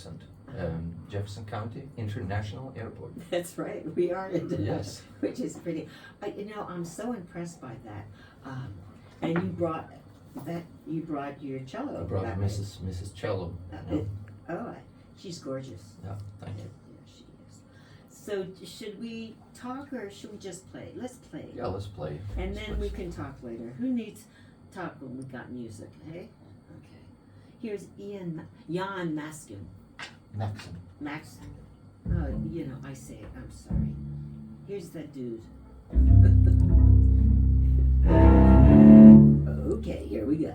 Townsend, Jefferson County International Airport. That's right, we are into Yes. that, which is pretty. I'm so impressed by that. And you brought your cello. I brought that Mrs. Cello. Yeah. She's gorgeous. Yeah, thank you. Yeah, she is. So should we talk or should we just play? Let's play. Yeah, let's play. And then we can talk later. Who needs talk when we got music, hey? Okay. Here's Jan Maksin. Maksin. Oh, I say it, I'm sorry. Here's that dude. Okay, here we go.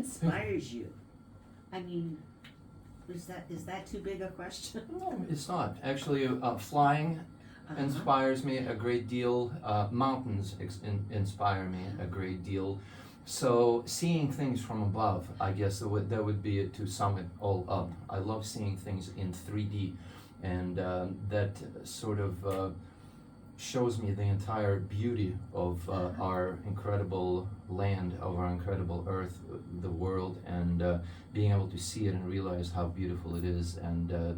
inspires you? I mean, is that too big a question? No, it's not. Actually, flying inspires me a great deal. Mountains inspire me a great deal. So seeing things from above, I guess that would be it, to sum it all up. I love seeing things in 3D, and that sort of shows me the entire beauty of our incredible land, of our incredible earth, the world, and being able to see it and realize how beautiful it is, and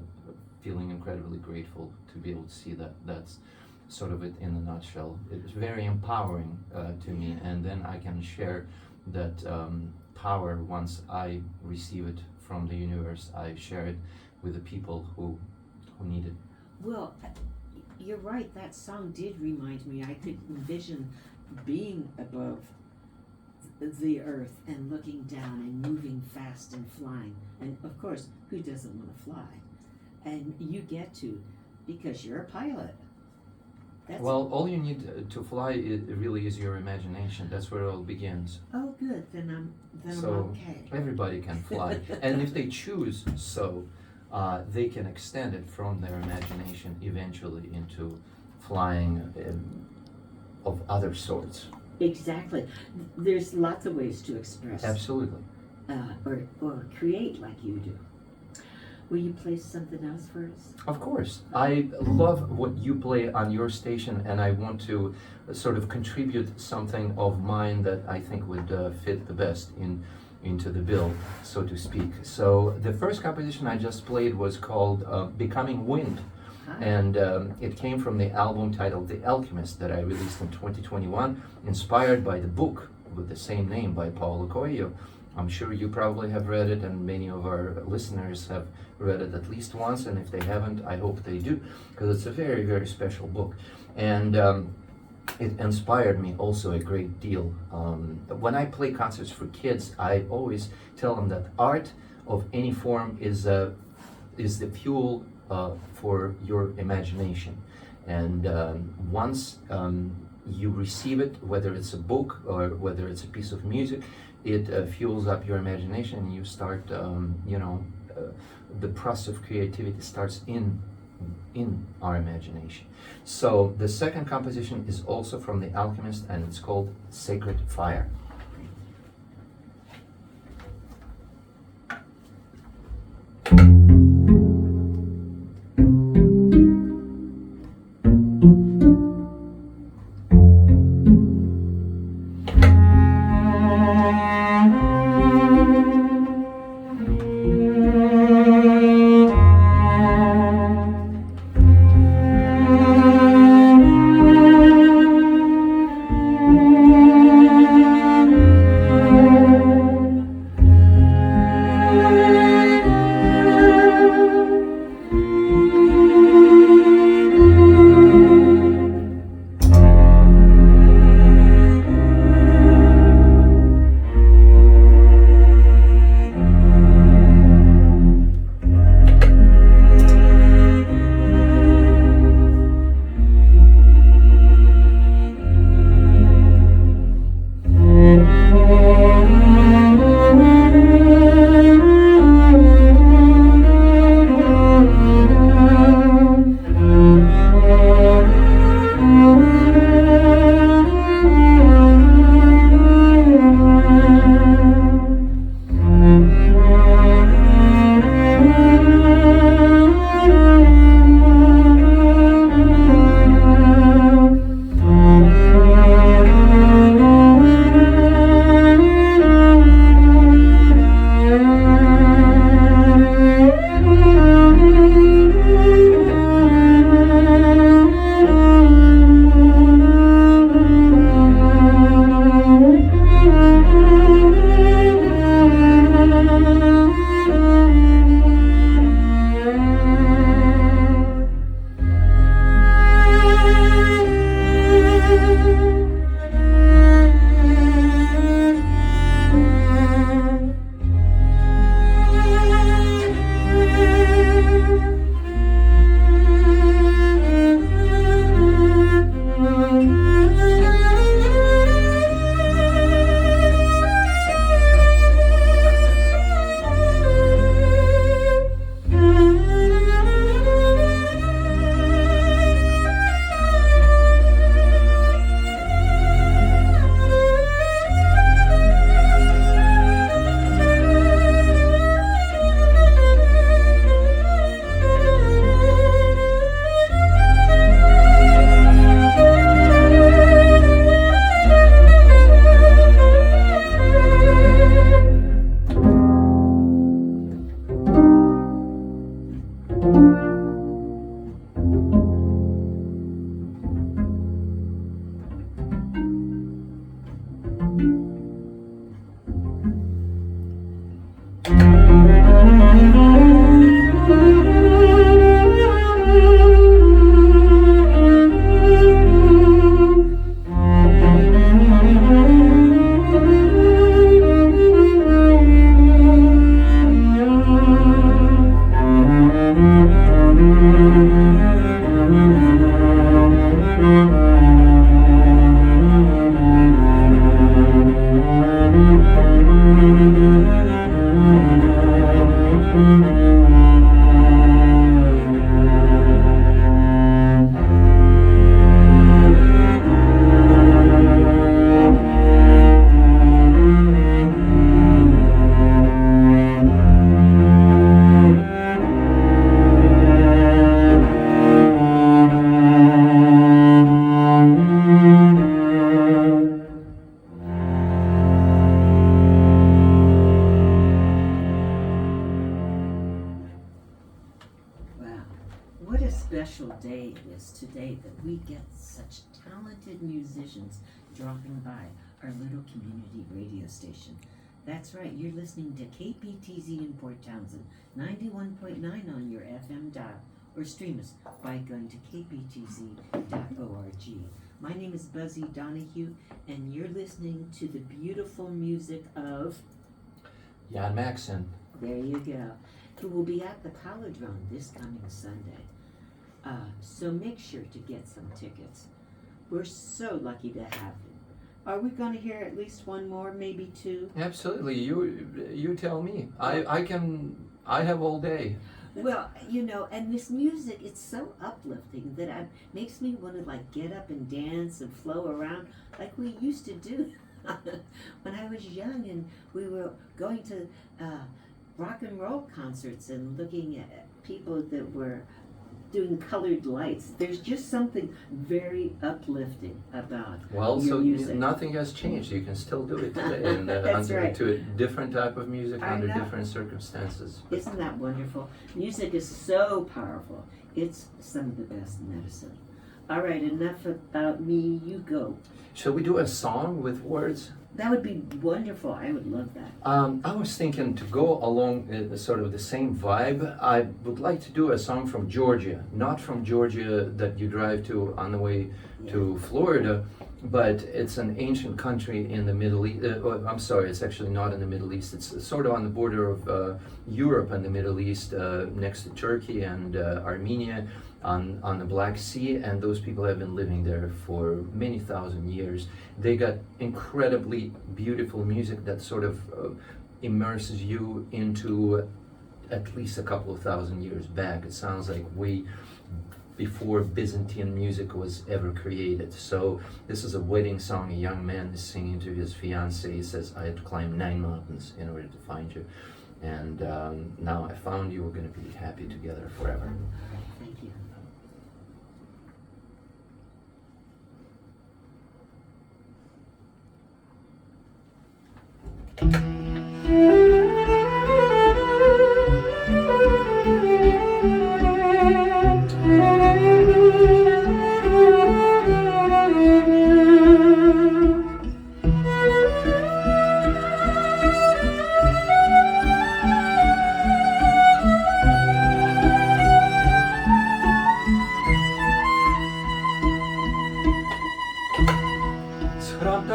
feeling incredibly grateful to be able to see that. That's sort of it in a nutshell. It's very empowering to me, and then I can share that power once I receive it from the universe. I share it with the people who need it. Well, you're right, that song did remind me. I could envision being above the earth and looking down and moving fast and flying. And of course, who doesn't want to fly? And you get to because you're a pilot. Well, all you need to fly it really is your imagination. That's where it all begins. Oh, good. Then I'm So okay. everybody can fly, and if they choose so, they can extend it from their imagination eventually into flying of other sorts. Exactly. There's lots of ways to express Absolutely. Or create like you do. Will you play something else for us? Of course. I love what you play on your station, and I want to sort of contribute something of mine that I think would fit the best into the bill, so to speak. So the first composition I just played was called Becoming Wind, and it came from the album titled The Alchemist that I released in 2021, inspired by the book with the same name by Paulo Coelho. I'm sure you probably have read it, and many of our listeners have read it at least once, and if they haven't, I hope they do, because it's a very, very special book. And it inspired me also a great deal. When I play concerts for kids, I always tell them that art of any form is the fuel for your imagination. And once you receive it, whether it's a book or whether it's a piece of music, it fuels up your imagination, and you start, the process of creativity starts in our imagination. So the second composition is also from The Alchemist, and it's called Sacred Fire. special day it is today that we get such talented musicians dropping by our little community radio station. That's right, you're listening to KPTZ in Port Townsend, 91.9 on your FM dial, or stream us by going to kptz.org. My name is Buzzy Donahue, and you're listening to the beautiful music of Jan Maksin. There you go. Who will be at the Palindrome this coming Sunday. So make sure to get some tickets. We're so lucky to have him. Are we going to hear at least one more, maybe two? Absolutely. You tell me. I have all day. Well, and this music, it's so uplifting that it makes me want to like get up and dance and flow around like we used to do when I was young, and we were going to rock and roll concerts and looking at people that were doing colored lights. There's just something very uplifting about your music. Nothing has changed. You can still do it today, and That's right. to a different type of music I under know. different circumstances. Isn't that wonderful? Music is so powerful. It's some of the best medicine. All right, enough about me. You go. Shall we do a song with words? That would be wonderful. I would love that. I was thinking to go along sort of the same vibe. I would like to do a song from Georgia, not from Georgia that you drive to on the way to Florida, but it's an ancient country in the Middle East. I'm sorry, it's actually not in the Middle East. It's sort of on the border of Europe and the Middle East, next to Turkey and Armenia, on the Black Sea, and those people have been living there for many thousand years. They got incredibly beautiful music that sort of immerses you into at least a couple of thousand years back. It sounds like way before Byzantine music was ever created. So this is a wedding song. A young man is singing to his fiancée. He says, "I had to climb 9 mountains in order to find you. And now I found you. We're going to be happy together forever." All right, thank you.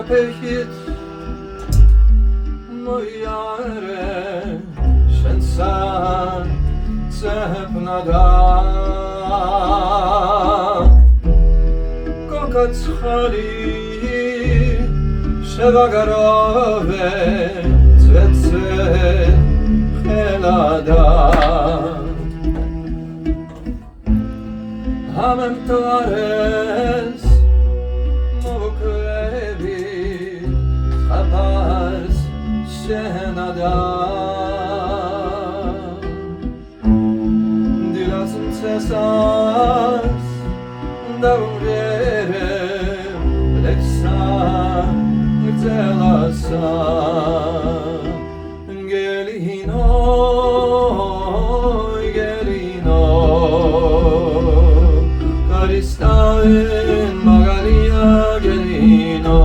Pechit mojare shensa tsepnada kokats khali shevagarove tsetse khelada hamem tares Abars Shenada Dilasın cesas Davurere Leksan Telasa Gelino Gelino Karistaven Magalia Gelino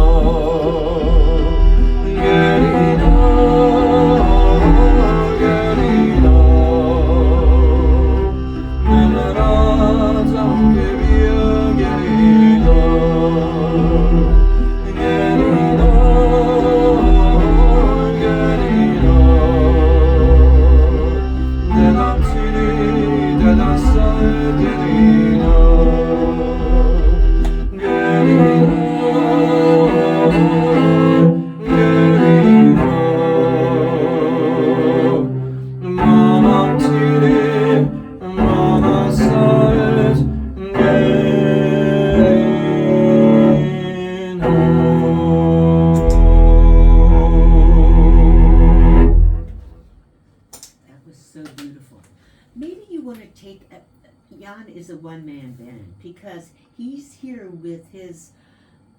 Jan is a one-man band because he's here with his,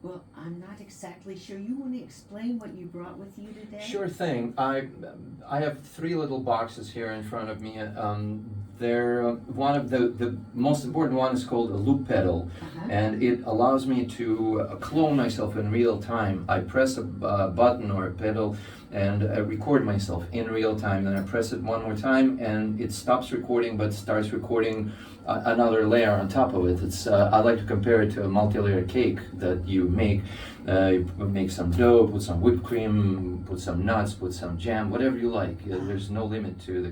well, I'm not exactly sure. You want to explain what you brought with you today? Sure thing. I have 3 little boxes here in front of me. They're one of the most important one is called a loop pedal, and it allows me to clone myself in real time. I press a button or a pedal and record myself in real time. Then I press it one more time, and it stops recording, but starts recording another layer on top of it. It's I like to compare it to a multi-layer cake that you make. You make some dough, put some whipped cream, put some nuts, put some jam, whatever you like. There's no limit to the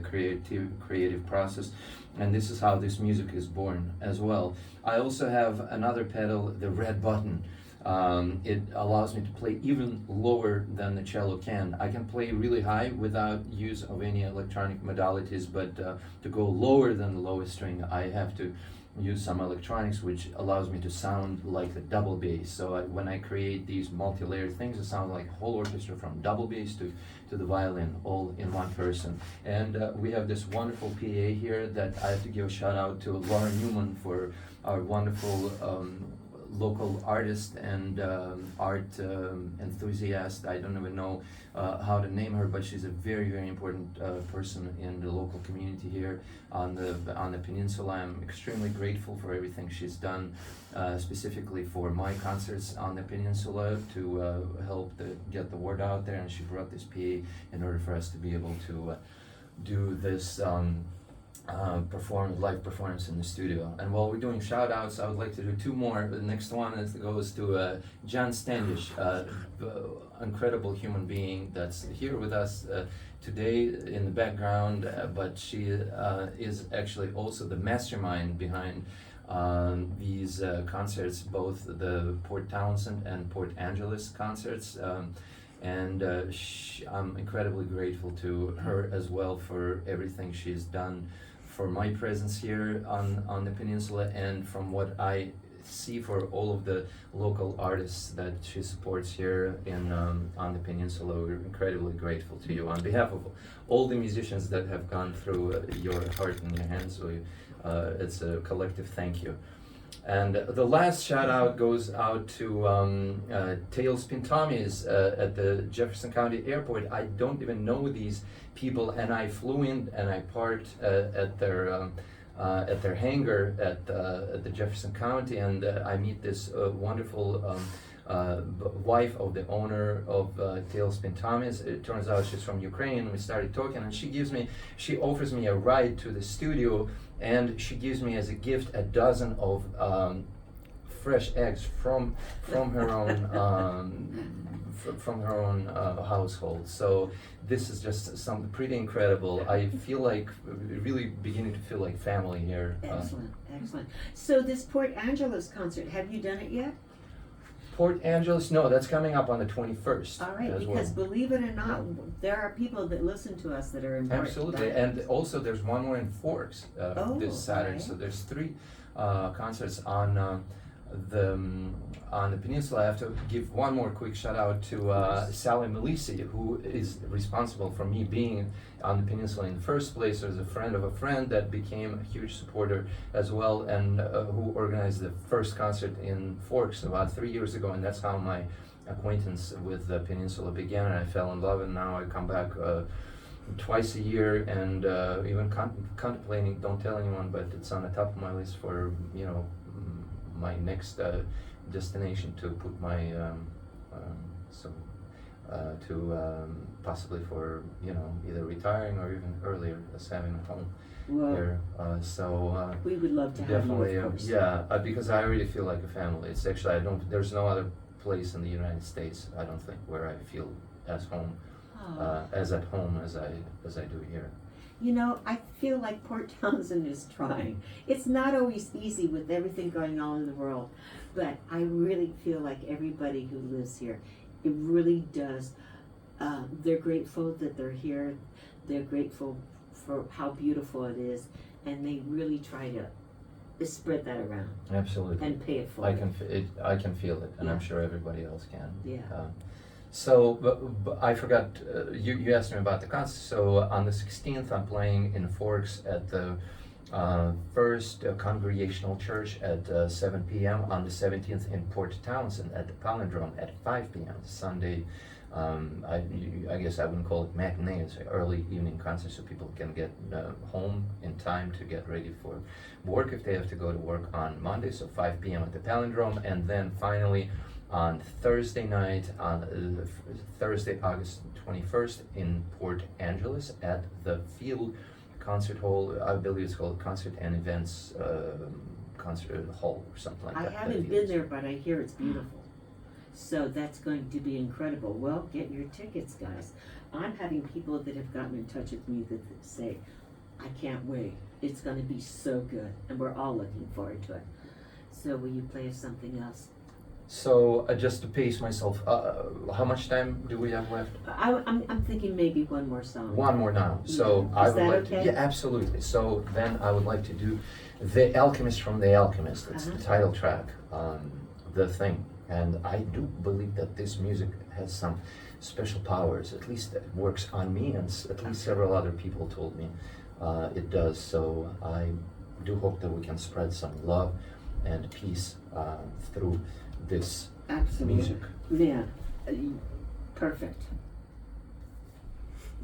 creative process, and this is how this music is born as well. I also have another pedal, the red button. It allows me to play even lower than the cello can. I can play really high without use of any electronic modalities, but to go lower than the lowest string, I have to use some electronics, which allows me to sound like the double bass. So when I create these multi-layered things, it sounds like a whole orchestra from double bass to the violin, all in one person. And we have this wonderful PA here that I have to give a shout out to Laura Newman for our wonderful local artist and art enthusiast. I don't even know how to name her, but she's a very, very important person in the local community here on the peninsula. I'm extremely grateful for everything she's done, specifically for my concerts on the peninsula to help get the word out there. And she brought this PA in order for us to be able to do this live performance in the studio. And while we're doing shout outs, I would like to do two more. The next one goes to John Standish, incredible human being that's here with us today in the background, but she is actually also the mastermind behind these concerts, both the Port Townsend and Port Angeles concerts. And I'm incredibly grateful to her as well for everything she's done for my presence here on the peninsula, and from what I see for all of the local artists that she supports here on the peninsula. We're incredibly grateful to you. On behalf of all the musicians that have gone through your heart and your hands, it's a collective thank you. And the last shout out goes out to Tailspin Tommy's at the Jefferson County Airport. I don't even know these people, and I flew in and I parked at their hangar at the Jefferson County, and I meet this wonderful wife of the owner of Tailspin Tommy's. It turns out she's from Ukraine. We started talking, and she offers me a ride to the studio, and she gives me as a gift a dozen of fresh eggs from her own household. So this is just something pretty incredible. I feel like really beginning to feel like family here. Excellent. So this Port Angeles concert, have you done it yet? Port Angeles, no, that's coming up on the 21st. All right, because believe it or not, there are people that listen to us that are in Port. Absolutely, and also there's one more in Forks this Saturday. Right. So there's three concerts on the peninsula. I have to give one more quick shout out to Sally Melisi, who is responsible for me being on the peninsula in the first place as a friend of a friend that became a huge supporter as well, and who organized the first concert in Forks about 3 years ago, and that's how my acquaintance with the peninsula began, and I fell in love, and now I come back twice a year, and even contemplating, don't tell anyone, but it's on the top of my list for my next destination to put my possibly for either retiring or even earlier as having a home here. We would love to definitely, have you, of course. Because I really feel like a family. It's actually there's no other place in the United States, I don't think, where I feel as home as at home as I do here. I feel like Port Townsend is trying. It's not always easy with everything going on in the world, but I really feel like everybody who lives here, it really does. They're grateful that they're here. They're grateful for how beautiful it is, and they really try to spread that around. Absolutely. And pay it forward. I can feel it, and Yeah. I'm sure everybody else can. Yeah. So, but I forgot, you asked me about the concert. So on the 16th, I'm playing in Forks at the First Congregational Church at 7 p.m. On the 17th in Port Townsend at the Palindrome at 5 p.m. Sunday, I guess I wouldn't call it matinee, it's an early evening concert so people can get home in time to get ready for work if they have to go to work on Monday, so 5 p.m. at the Palindrome, and then finally on Thursday night, on Thursday, August 21st in Port Angeles at the Field Concert Hall. I believe it's called Concert and Events Concert Hall or something like I that. haven't been there, but I hear it's beautiful. So that's going to be incredible. Well, get your tickets, guys. I'm having people that have gotten in touch with me that say, I can't wait. It's going to be so good. And we're all looking forward to it. So will you play us something else? So just to pace myself, how much time do we have left? I'm thinking maybe one more song. One more now. So Yeah. I Is would that like okay? to. Yeah, absolutely. So then I would like to do The Alchemist from The Alchemist. It's the title track, The Thing. And I do believe that this music has some special powers. At least it works on me, and at least several other people told me it does. So I do hope that we can spread some love and peace through this Absolutely. music. Yeah. Perfect.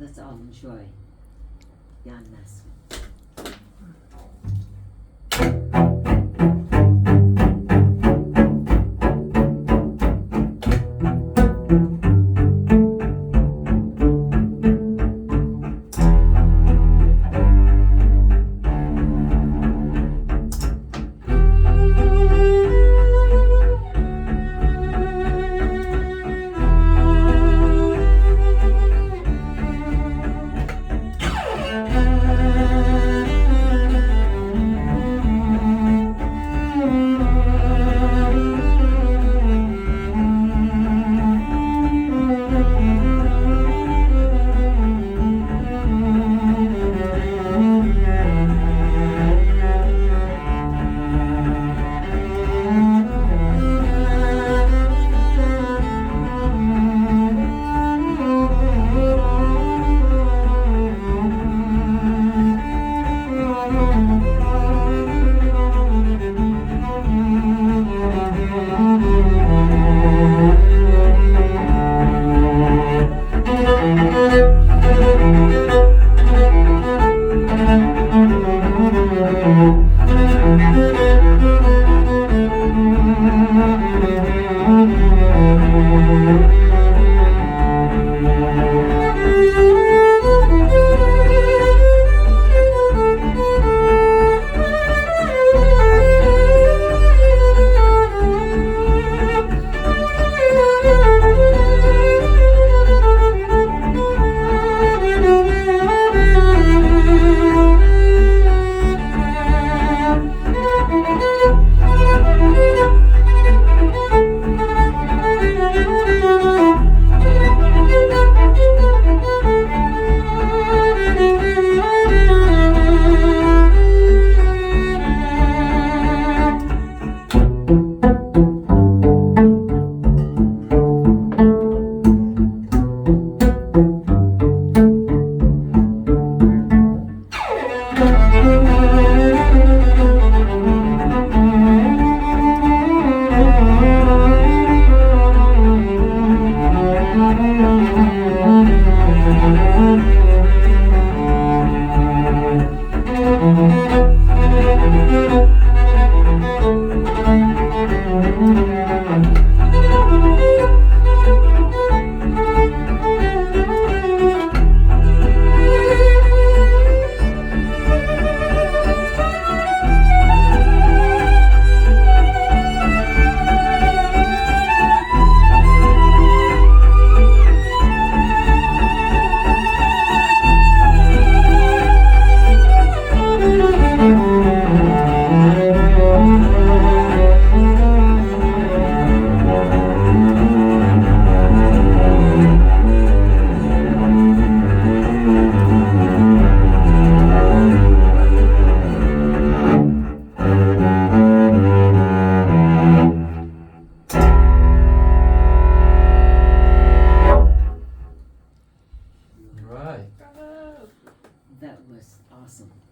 Let's all enjoy Jan Maksin.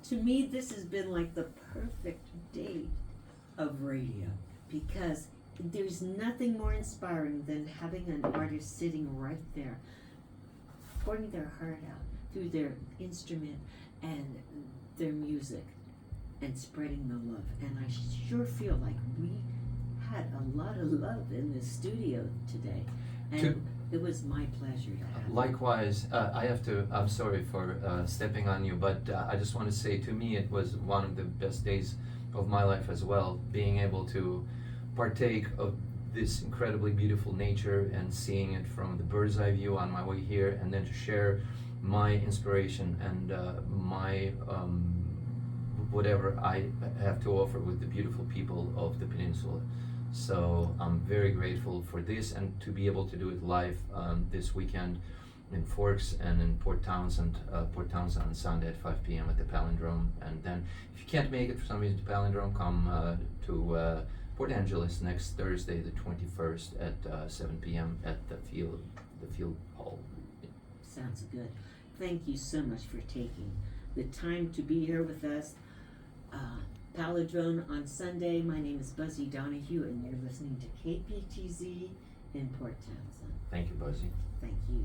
To me, this has been like the perfect day of radio because there's nothing more inspiring than having an artist sitting right there, pouring their heart out through their instrument and their music and spreading the love. And I sure feel like we had a lot of love in the studio today. And it was my pleasure to have you. Likewise, I'm sorry for stepping on you, but I just want to say, to me, it was one of the best days of my life as well, being able to partake of this incredibly beautiful nature and seeing it from the bird's eye view on my way here, and then to share my inspiration and my whatever I have to offer with the beautiful people of the peninsula. So I'm very grateful for this, and to be able to do it live this weekend in Forks and in Port Townsend on Sunday at 5 p.m. at the Palindrome. And then if you can't make it for some reason to Palindrome, come to Port Angeles next Thursday, the 21st at 7 p.m. at the field hall. Sounds good. Thank you so much for taking the time to be here with us. Palindrome on Sunday. My name is Buzzy Donahue, and you're listening to KPTZ in Port Townsend. Thank you, Buzzy. Thank you.